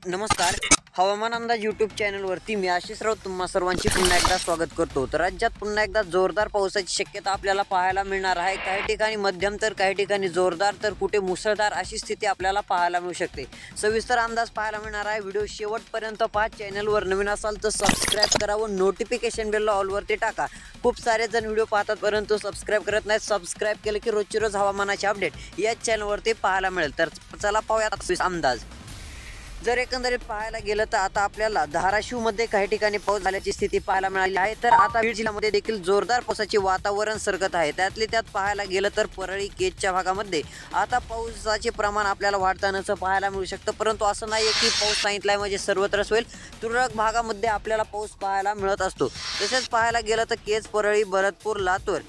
नमस्कार. हवामान अंदाज यूट्यूब चॅनलवरती मी आशिष राऊत तुम्हा सर्वांची पुन्हा एकदा स्वागत करतो. तर राज्यात पुन्हा एकदा जोरदार पावसाची शक्यता आपल्याला पाहायला मिळणार आहे. काही ठिकाणी मध्यम तर काही ठिकाणी जोरदार तर कुठे मुसळधार अशी स्थिती आपल्याला पाहायला मिळू शकते. सविस्तर अंदाज पाहायला मिळणार आहे. व्हिडिओ शेवटपर्यंत पहा. चॅनलवर नवीन असाल तर सबस्क्राईब करा व नोटिफिकेशन बेलला ऑलवरती टाका. खूप सारे जण व्हिडिओ पाहतात परंतु सबस्क्राईब करत नाहीत. सबस्क्राईब केलं की रोजची रोज हवामानाचे अपडेट याच चॅनलवरती पाहायला मिळेल. तर चला पाहूया अंदाज. जर एकंदरीत पाहायला गेलं तर आता आपल्याला धाराशिवमध्ये काही ठिकाणी पाऊस झाल्याची स्थिती पाहायला मिळाली आहे. तर आता बीड जिल्ह्यामध्ये देखील जोरदार पावसाचे वातावरण सरकत आहे. त्यातले त्यात पाहायला गेलं तर परळी केजच्या भागामध्ये आता पावसाचे प्रमाण आपल्याला वाढतानाच पाहायला मिळू शकतं. परंतु असं नाही आहे की पाऊस सांगितलाय म्हणजे सर्वत्रच होईल. तुरळक भागामध्ये आपल्याला पाऊस पाहायला मिळत असतो. तसेच पाहायला गेलं तर केज, परळी, भरतपूर, लातूर,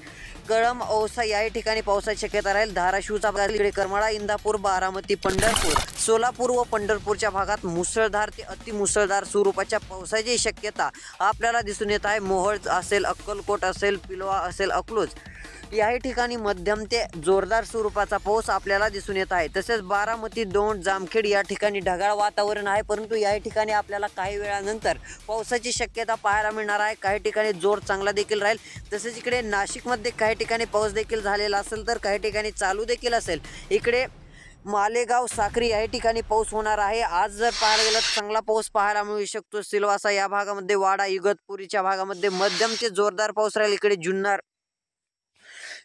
कळंब, औसा या ठिकाणी पावसाची शक्यता राहील. धाराशिवचा भाग इकडे करमाळा, इंदापूर, बारामती, पंढरपूर, सोलापूर व पंढरपूरच्या भागात मुसळधार ते अतिमुसळधार स्वरूपाच्या पावसाची शक्यता आपल्याला दिसून येत आहे. मोहोळ असेल, अक्कलकोट असेल, पिलवा असेल, अकलूज याही ठिकाणी मध्यम ते जोरदार स्वरूपाचा पाऊस आपल्याला दिसून येत आहे. तसेच बारामती, दौंड, जामखेड या ठिकाणी ढगाळ वातावरण आहे. परंतु याही ठिकाणी आपल्याला काही वेळानंतर पावसाची शक्यता पाहायला मिळणार आहे. काही ठिकाणी जोर चांगला देखील राहील. तसेच इकडे नाशिकमध्ये काही ठिकाणी पाऊस देखील झालेला असेल तर काही ठिकाणी चालू देखील असेल. इकडे मालेगाव, साक्री या ठिकाणी पाऊस होणार आहे. आज जर पाहायला गेलं तर चांगला पाऊस पाहायला मिळू शकतो. सिल्वासा या भागामध्ये, वाडा, इगतपुरीच्या भागामध्ये मध्यम ते जोरदार पाऊस राहील. इकडे जुन्नर,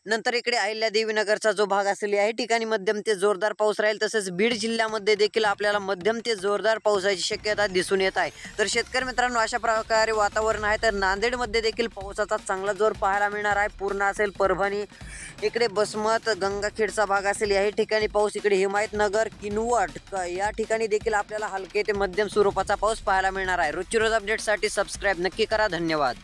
नंतर इकडे अहिल्यादेवीनगरचा जो भाग असेल या ठिकाणी मध्यम ते जोरदार पाऊस राहील. तसेच बीड जिल्ह्यामध्ये देखील आपल्याला मध्यम ते जोरदार पावसाची शक्यता दिसून येत आहे. तर शेतकरी मित्रांनो, अशा प्रकारे वातावरण आहे. तर नांदेडमध्ये देखील पावसाचा चांगला जोर पाहायला मिळणार आहे. पूर्णा असेल, परभणी, इकडे बसमत, गंगाखेडचा भाग असेल याही ठिकाणी पाऊस. इकडे हिमायतनगर, किनवट या ठिकाणी देखील आपल्याला हलके ते मध्यम स्वरूपाचा पाऊस पाहायला मिळणार आहे. रोजची रोज अपडेटसाठी सबस्क्राईब नक्की करा. धन्यवाद.